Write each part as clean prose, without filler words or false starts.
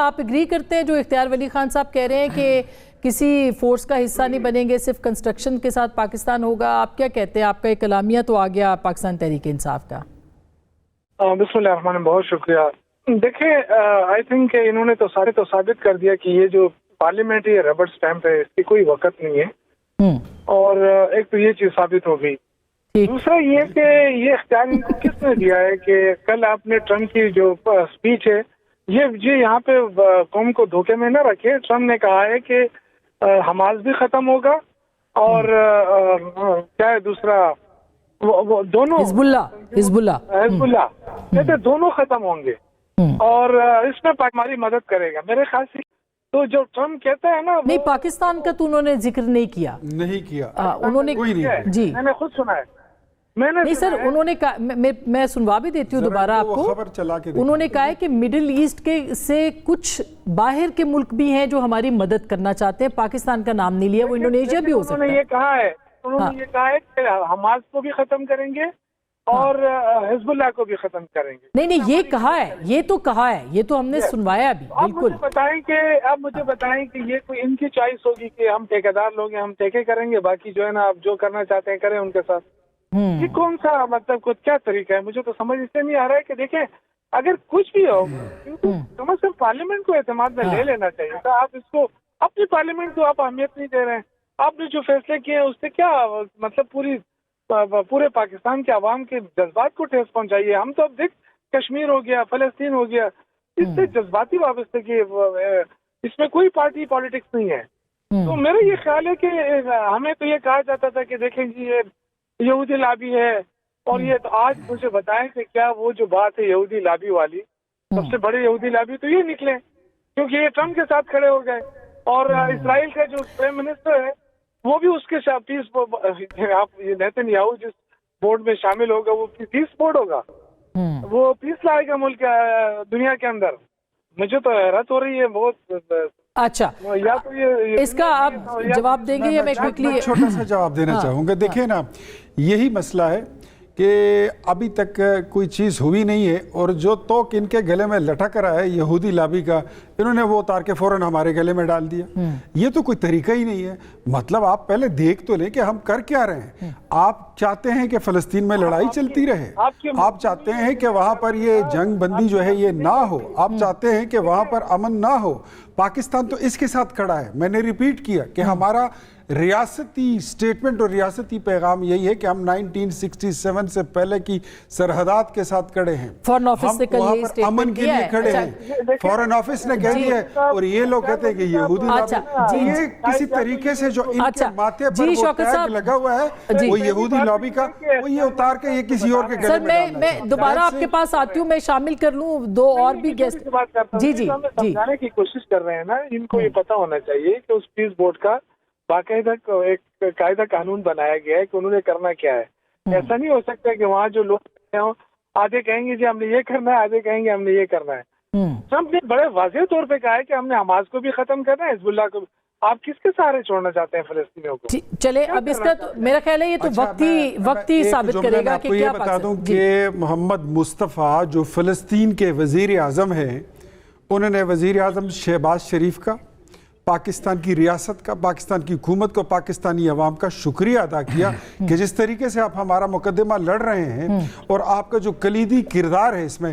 آپ اگری کرتے ہیں جو اختیار ولی خان صاحب کہہ رہے ہیں کہ کسی فورس کا حصہ نہیں بنیں گے, صرف کنسٹرکشن کے ساتھ پاکستان ہوگا؟ آپ کیا کہتے ہیں؟ آپ کا ایک اعلامیہ تو آ گیا پاکستان تحریک انصاف کا. بسم اللہ الرحمن الرحیم, بہت شکریہ. دیکھیں, آئی تھنک انہوں نے تو ثابت کر دیا کہ یہ جو پارلیمنٹ یہ ربڑ سٹیمپ ہے, اس کی کوئی وقت نہیں ہے. اور ایک تو یہ چیز ثابت ہو گئی. دوسرا یہ کہ یہ اختیار ان کو کس نے دیا ہے کہ کل آپ نے ٹرمپ کی جو اسپیچ ہے یہ یہاں پہ قوم کو دھوکے میں نہ رکھے. ٹرمپ نے کہا ہے کہ حماس بھی ختم ہوگا اور کیا ہے دوسرا, وہ دونوں حزب اللہ کہتے دونوں ختم ہوں گے اور اس میں ہماری مدد کرے گا. میرے خیال سے تو جو ٹرمپ کہتا ہے نا, نہیں پاکستان کا تو انہوں نے ذکر نہیں کیا. انہوں نے جی میں نے خود سنا ہے. نہیں سر, انہوں نے کہا, میں سنوا بھی دیتی ہوں دوبارہ آپ کو. انہوں نے کہا ہے کہ مڈل ایسٹ کے سے کچھ باہر کے ملک بھی ہیں جو ہماری مدد کرنا چاہتے ہیں. پاکستان کا نام نہیں لیا, وہ انڈونیشیا بھی ہو سکتا ہے. انہوں نے یہ کہا ہے کہ حماس کو بھی ختم کریں گے اور حزب اللہ کو بھی ختم کریں گے. نہیں یہ کہا ہے, یہ تو کہا ہے, یہ تو ہم نے سنوایا بھی. بالکل. آپ مجھے بتائیں کہ یہ کوئی ان کی چوائس ہوگی کہ ہم ٹھیکیدار لوگ ہیں, ہم ٹھیکے کریں گے, باقی جو ہے نا آپ جو کرنا چاہتے ہیں کریں ان کے ساتھ. یہ کون سا مطلب کیا طریقہ ہے؟ مجھے تو سمجھ اس سے نہیں آ رہا ہے کہ دیکھیں اگر کچھ بھی ہو کم از کم پارلیمنٹ کو اعتماد میں لے لینا چاہیے تھا. آپ اس کو اپنی پارلیمنٹ کو آپ اہمیت نہیں دے رہے ہیں. آپ نے جو فیصلے کیے ہیں اس سے کیا مطلب پورے پاکستان کے عوام کے جذبات کو ٹھیس پہنچائیے. ہم تو اب دیکھ کشمیر ہو گیا, فلسطین ہو گیا, اس سے جذباتی وابستگی, اس میں کوئی پارٹی پالیٹکس نہیں ہے. تو میرا یہ خیال ہے کہ ہمیں تو یہ کہا جاتا تھا کہ دیکھیں جی یہ یہودی لابی ہے, اور یہ تو آج مجھے بتائیں کہ کیا وہ جو بات ہے یہودی لابی والی, سب سے بڑے یہودی لابی تو یہ نکلے کیونکہ یہ ٹرمپ کے ساتھ کھڑے ہو گئے. اور اسرائیل کا جو پرائم منسٹر ہے وہ بھی اس کے ساتھ پیس, آپ نیتن یاہو جس بورڈ میں شامل ہوگا وہ پیس بورڈ ہوگا, وہ پیس لائے گا ملک دنیا کے اندر. مجھے تو حیرت ہو رہی ہے بہت. اچھا, اس کا آپ جواب دیں گے یا میں کوئکلی چھوٹا سا جواب دینا چاہوں گا. دیکھیں نا, یہی مسئلہ ہے کہ ابھی تک کوئی چیز ہوئی نہیں ہے, اور جو توق ان کے گلے میں لٹک رہا ہے یہودی لابی کا, انہوں نے وہ اتار کے فوراً ہمارے گلے میں ڈال دیا. یہ تو کوئی طریقہ ہی نہیں ہے. مطلب آپ پہلے دیکھ تو لیں کہ ہم کر کیا رہے ہیں. آپ چاہتے ہیں کہ فلسطین میں لڑائی چلتی رہے, آپ چاہتے ہیں کہ وہاں پر یہ جنگ بندی جو ہے یہ نہ ہو, آپ چاہتے ہیں کہ وہاں پر امن نہ ہو. پاکستان تو اس کے ساتھ کھڑا ہے. میں نے ریپیٹ کیا کہ ہمارا ریاستی سٹیٹمنٹ اور ریاستی پیغام یہی ہے کہ ہم 1967 سے پہلے کی سرحدات کے ساتھ کھڑے ہیں. فورن آفس نے کل یہ اسٹیٹمنٹ امن کے لیے کھڑے ہیں. فورن آفس نے کہہ دیا ہے, اور یہ لوگ کہتے ہیں کہ یہودی لابی, یہ کسی طریقے سے جو ان کے ماتھے پر وہ ٹیگ لگا ہوا ہے وہ یہودی لابی کا, وہ یہ اتار کے یہ کسی اور کے گلے میں ڈالنا ہے. میں دوبارہ آپ کے پاس آتی ہوں, میں شامل کر لوں دو اور بھی گیسٹ. جی سمجھانے کی کوشش کر رہے ہیں نا, ان کو یہ پتا ہونا چاہیے کہ اس پیس بورڈ کا باقاعدہ ایک قاعدہ قانون بنایا گیا ہے کہ انہوں نے کرنا کیا ہے. ایسا نہیں ہو سکتا کہ وہاں جو لوگ آدھے کہیں گے جی ہم نے یہ کرنا ہے, آدھے کہیں گے ہم نے یہ کرنا ہے. ٹرمپ نے بڑے واضح طور پہ کہا ہے کہ ہم نے حماس کو بھی ختم کرنا ہے, حزب اللہ کو. آپ کس کے سہارے چھوڑنا چاہتے ہیں فلسطینیوں کو؟ چلے اب اس کا تو میرا خیال ہے یہ تو وقت ہی ثابت کرے گا کہ کیا بات ہے. بتا دوں کہ محمد مصطفیٰ جو فلسطین کے وزیر اعظم ہیں, انہوں نے وزیر اعظم شہباز شریف کا, پاکستان کی ریاست کا, پاکستان کی حکومت کو, پاکستانی عوام کا شکریہ ادا کیا کہ جس طریقے سے آپ ہمارا مقدمہ لڑ رہے ہیں, اور آپ کا جو کلیدی کردار ہے اس میں,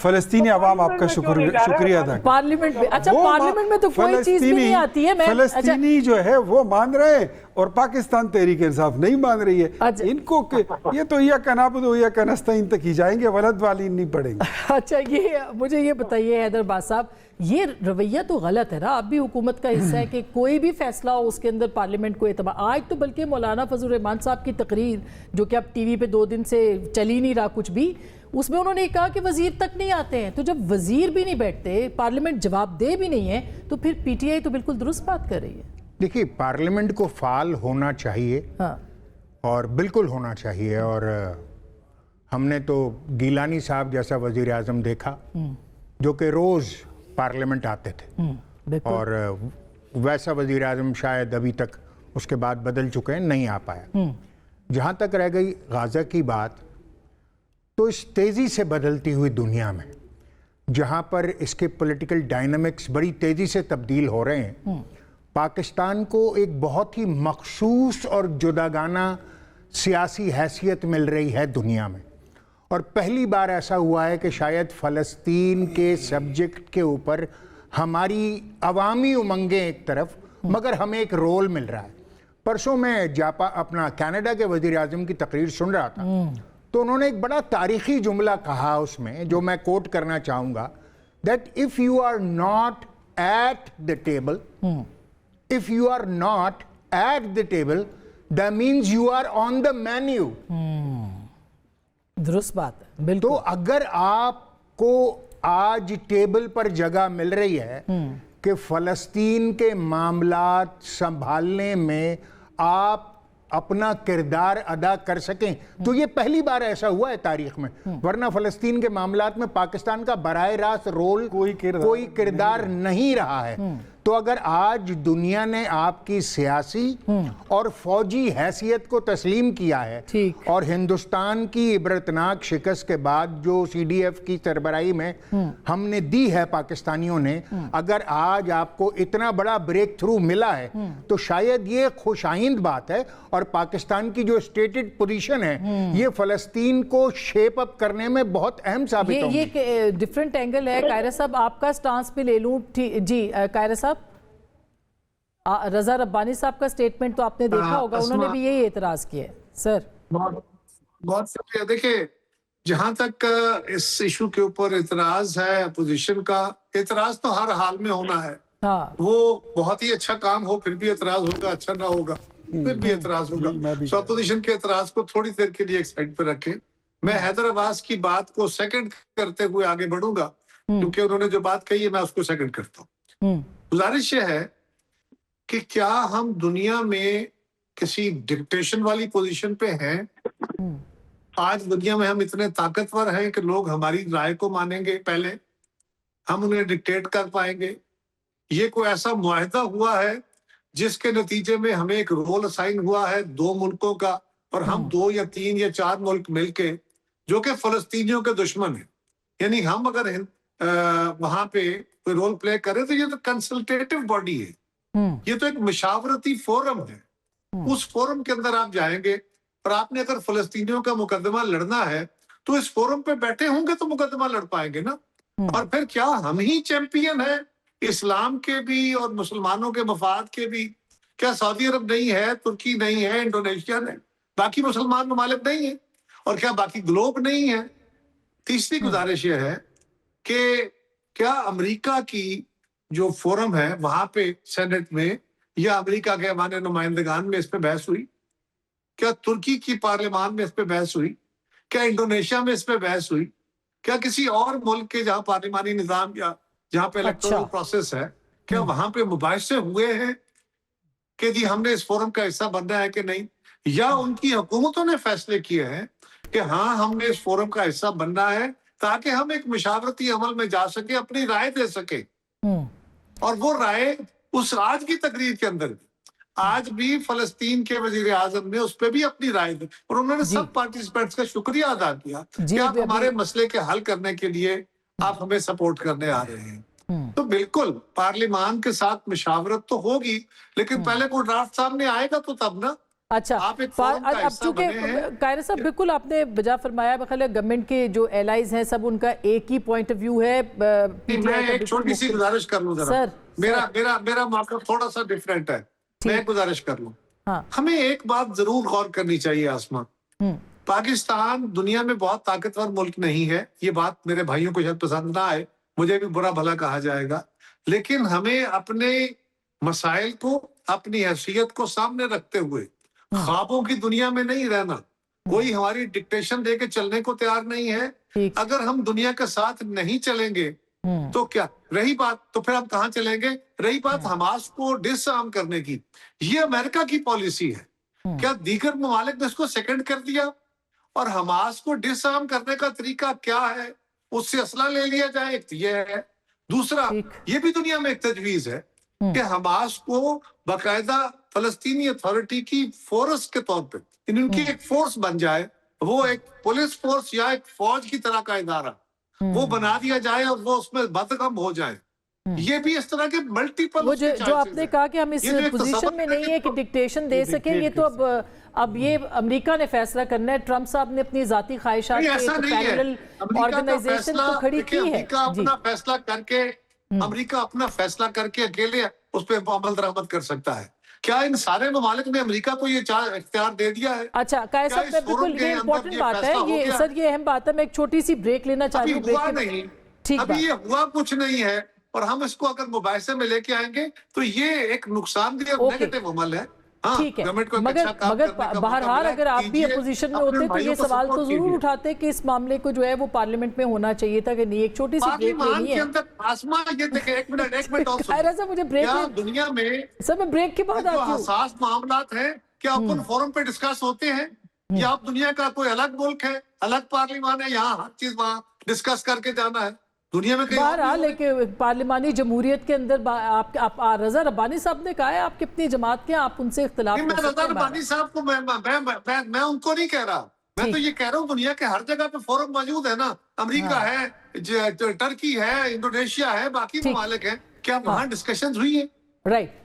فلسطینی عوام آپ کا شکریہ ادا کیا. پارلیمنٹ میں تو کوئی چیز بھی نہیں آتی ہے. فلسطینی جو ہے وہ مان رہے ہیں اور پاکستان تحریک انصاف نہیں مان رہی ہے. ان کو یہ تو یا کنابود ہو یا کنستین تک ہی جائیں گے, ولد والی نہیں پڑیں گے. اچھا, یہ مجھے یہ بتائیے حیدر باز صاحب, یہ رویہ تو غلط ہے نا. اب بھی حکومت کا حصہ ہے کہ کوئی بھی فیصلہ ہو اس کے اندر پارلیمنٹ کو اعتماد. آج تو بلکہ مولانا فضل الرحمان صاحب کی تقریر جو کہ اب ٹی وی پہ 2 دن سے چل ہی نہیں رہا کچھ بھی, اس میں انہوں نے کہا کہ وزیر تک نہیں آتے ہیں. تو جب وزیر بھی نہیں بیٹھتے, پارلیمنٹ جواب دہ بھی نہیں ہے, تو پھر پی ٹی آئی تو بالکل درست بات کر رہی ہے. دیکھیے, پارلیمنٹ کو فعال ہونا چاہیے اور بالکل ہونا چاہیے. اور ہم نے تو گیلانی صاحب جیسا وزیر اعظم دیکھا جو کہ روز پارلیمنٹ آتے تھے, اور ویسا وزیر اعظم شاید ابھی تک اس کے بعد بدل چکے ہیں, نہیں آ پایا. جہاں تک رہ گئی غزہ کی بات, تو اس تیزی سے بدلتی ہوئی دنیا میں جہاں پر اس کے پولیٹیکل ڈائنامکس بڑی تیزی سے تبدیل ہو رہے ہیں، پاکستان کو ایک بہت ہی مخصوص اور جداگانہ سیاسی حیثیت مل رہی ہے دنیا میں، اور پہلی بار ایسا ہوا ہے کہ شاید فلسطین کے سبجیکٹ کے اوپر ہماری عوامی امنگیں ایک طرف، مگر ہمیں ایک رول مل رہا ہے۔ پرسوں میں اپنا کینیڈا کے وزیر اعظم کی تقریر سن رہا تھا، تو انہوں نے ایک بڑا تاریخی جملہ کہا اس میں، جو میں کوٹ کرنا چاہوں گا، that if you are not at the table, if you are not at the table, that means you are on the menu. درست بات ہے، بالکل۔ تو اگر آپ کو آج ٹیبل پر جگہ مل رہی ہے کہ فلسطین کے معاملات سنبھالنے میں آپ اپنا کردار ادا کر سکیں، تو یہ پہلی بار ایسا ہوا ہے تاریخ میں، ورنہ فلسطین کے معاملات میں پاکستان کا براہ راست رول کوئی کردار نہیں رہا ہے۔ تو اگر آج دنیا نے آپ کی سیاسی اور فوجی حیثیت کو تسلیم کیا ہے، اور ہندوستان کی عبرتناک شکست کے بعد جو سی ڈی ایف کی سربراہی میں ہم نے دی ہے پاکستانیوں نے، اگر آج آپ کو اتنا بڑا بریک تھرو ملا ہے تو شاید یہ خوش آئند بات ہے، اور پاکستان کی جو اسٹیٹڈ پوزیشن ہے یہ فلسطین کو شیپ اپ کرنے میں بہت اہم ثابت ہوگی۔ یہ ڈیفرنٹ اینگل ہے۔ قاہرہ صاحب آپ کا سٹانس بھی لے لوں۔ جی قاہرہ صاحب، رضا ربانی صاحب کا سٹیٹمنٹ تو آپ نے دیکھا ہوگا، انہوں نے بھی یہی اعتراض کیا ہے۔ سر بہت شکریہ۔ دیکھیں، جہاں تک اس ایشو کے اوپر اعتراض ہے اپوزیشن کا، اعتراض تو ہر حال میں ہونا ہے، وہ بہت ہی اچھا کام ہو پھر بھی اعتراض ہوگا، اچھا نہ ہوگا پھر بھی اعتراض ہوگا۔ سو اپوزیشن کے اعتراض کو تھوڑی دیر کے لیے ایک سائڈ پہ رکھیں۔ میں حیدر عباس کی بات کو سیکنڈ کرتے ہوئے آگے بڑھوں گا، کیونکہ انہوں نے جو بات کہی ہے میں اس کو سیکنڈ کرتا ہوں۔ گزارش یہ ہے کہ کیا ہم دنیا میں کسی ڈکٹیشن والی پوزیشن پہ ہیں؟ آج دنیا میں ہم اتنے طاقتور ہیں کہ لوگ ہماری رائے کو مانیں گے، پہلے ہم انہیں ڈکٹیٹ کر پائیں گے؟ یہ کوئی ایسا معاہدہ ہوا ہے جس کے نتیجے میں ہمیں ایک رول اسائن ہوا ہے دو ملکوں کا، اور ہم 2 یا 3 یا 4 ملک مل کے، جو کہ فلسطینیوں کے دشمن ہیں، یعنی ہم اگر وہاں پہ کوئی رول پلے کریں تو یہ تو کنسلٹیٹو باڈی ہے، یہ تو ایک مشاورتی فورم ہے۔ اس فورم کے اندر آپ جائیں گے، اور آپ نے اگر فلسطینیوں کا مقدمہ لڑنا ہے تو اس فورم پہ بیٹھے ہوں گے تو مقدمہ لڑ پائیں گے نا۔ اور پھر کیا ہم ہی چیمپئن ہیں اسلام کے بھی اور مسلمانوں کے مفاد کے بھی؟ کیا سعودی عرب نہیں ہے، ترکی نہیں ہے، انڈونیشیا نہیں، باقی مسلمان ممالک نہیں ہیں؟ اور کیا باقی گلوب نہیں ہے؟ تیسری گزارش یہ ہے کہ کیا امریکہ کی جو فورم ہے وہاں پہ سینٹ میں یا امریکہ کے ہمارے نمائندگان میں اس پہ بحث ہوئی؟ کیا ترکی کی پارلیمان میں اس پہ بحث ہوئی؟ کیا انڈونیشیا میں اس پہ بحث ہوئی؟ کیا کسی اور ملک کے جہاں پارلیمانی نظام یا جہاں پہ الیکٹورل پروسیس ہے، کیا وہاں پہ مباحثے ہوئے ہیں کہ جی ہم نے اس فورم کا حصہ بننا ہے کہ نہیں؟ یا ان کی حکومتوں نے فیصلے کیے ہیں کہ ہاں ہم نے اس فورم کا حصہ بننا ہے تاکہ ہم ایک مشاورتی عمل میں جا سکیں، اپنی رائے دے سکیں؟ اور وہ رائے اس آج کی تقریر کے اندر بھی، آج بھی فلسطین کے وزیر اعظم نے اس پہ بھی اپنی رائے دی، اور انہوں نے سب پارٹیسپینٹس کا شکریہ ادا کیا کہ آپ ہمارے مسئلے کے حل کرنے کے لیے آپ ہمیں سپورٹ کرنے آ رہے ہیں۔ تو بالکل پارلیمان کے ساتھ مشاورت تو ہوگی، لیکن پہلے کوئی ڈرافٹ سامنے آئے گا تو تب نا۔ اچھا، اب چونکہ قاہرہ صاحب بالکل آپ نے بجا فرمایا، بخیر گورنمنٹ کے جو ایلائز ہیں سب ان کا ایک ہی پوائنٹ آف ویو ہے۔ میں ایک چھوٹی سی گزارش کر لوں ذرا، میرا موقف تھوڑا سا ڈیفرنٹ ہے، میں ایک گزارش کر لوں۔ ہمیں ایک بات ضرور غور کرنی چاہیے آسما، پاکستان دنیا میں بہت طاقتور ملک نہیں ہے، یہ بات میرے بھائیوں کو شاید پسند نہ آئے، مجھے بھی برا بھلا کہا جائے گا، لیکن ہمیں اپنے مسائل کو، اپنی حیثیت کو سامنے رکھتے ہوئے خوابوں کی دنیا میں نہیں رہنا۔ کوئی ہماری ڈکٹیشن دے کے چلنے کو تیار نہیں ہے۔ اگر ہم دنیا کے ساتھ نہیں چلیں گے تو کیا رہی بات، تو پھر ہم کہاں چلیں گے؟ رہی بات حماس کو ڈس آرم کرنے کی، یہ امریکہ کی پالیسی ہے۔ کیا دیگر ممالک نے اس کو سیکنڈ کر دیا؟ اور حماس کو ڈس آرم کرنے کا طریقہ کیا ہے؟ اس سے اسلحہ لے لیا جائے، ایک یہ ہے۔ دوسرا، یہ بھی دنیا میں ایک تجویز ہے کہ حماس کو باقاعدہ فلسطینی اتھارٹی کی فورس کے طور پہ، ان کی ایک فورس بن جائے، وہ ایک پولیس فورس یا ایک فوج کی طرح کا ادارہ، وہ بنا دیا جائے اور وہ اس میں بدغم ہو جائے. یہ بھی اس طرح کے ملٹیپل وہ جو آپ نے کہا کہ ہم اس پوزیشن میں نہیں ہے کہ ڈکٹیشن دے سکیں, یہ تو اب یہ امریکہ نے فیصلہ کرنا ہے. ٹرمپ صاحب نے اپنی ذاتی خواہشات کے ایک پیرلل آرگنائزیشن تو کھڑی کی ہے. امریکہ اپنا فیصلہ کر کے امریکہ اپنا فیصلہ کر کے اکیلے اس پہ عمل درآمد کر سکتا ہے. کیا ان سارے ممالک نے امریکہ کو یہ اختیار دے دیا ہے؟ اچھا قائد صاحب, میں بالکل یہ امپورٹنٹ بات ہے, یہ سر یہ اہم بات ہے. میں ایک چھوٹی سی بریک لینا چاہ رہی ہوں. ہوا نہیں, ابھی یہ ہوا کچھ نہیں ہے, اور ہم اس کو اگر مباحثے میں لے کے آئیں گے تو یہ ایک نقصان دہ اور نیگیٹو عمل ہے. ٹھیک ہے, مگر بہرحال اگر آپ بھی اپوزیشن میں ہوتے تو یہ سوال تو ضرور اٹھاتے کہ اس معاملے کو جو ہے وہ پارلیمنٹ میں ہونا چاہیے تھا کہ نہیں. ایک چھوٹی سی بریک لینی ہے. آسمان یہ دیکھیں, ایک منٹ اور سر مجھے بریک, دنیا میں سر میں بریک کے بعد جو حساس معاملات ہیں کیا اوپن فورم پہ ڈسکس ہوتے ہیں, یا آپ دنیا کا کوئی الگ ملک ہے, الگ پارلیمان ہے, یہاں ہر چیز وہاں ڈسکس کر کے جانا ہے؟ دنیا میں بہرحال لیکن پارلیمانی جمہوریت کے اندر آپ رضا ربانی صاحب نے کہا ہے آپ کی اپنی جماعت کے, آپ ان سے اختلاف میں رضا ربانی صاحب کو میں ان کو نہیں کہہ رہا, میں تو یہ کہہ رہا ہوں دنیا کے ہر جگہ پہ فورم موجود ہے نا. امریکہ ہے, ٹرکی ہے, انڈونیشیا ہے, باقی ممالک ہیں, کیا وہاں ڈسکشنز ہوئی ہے؟ رائٹ.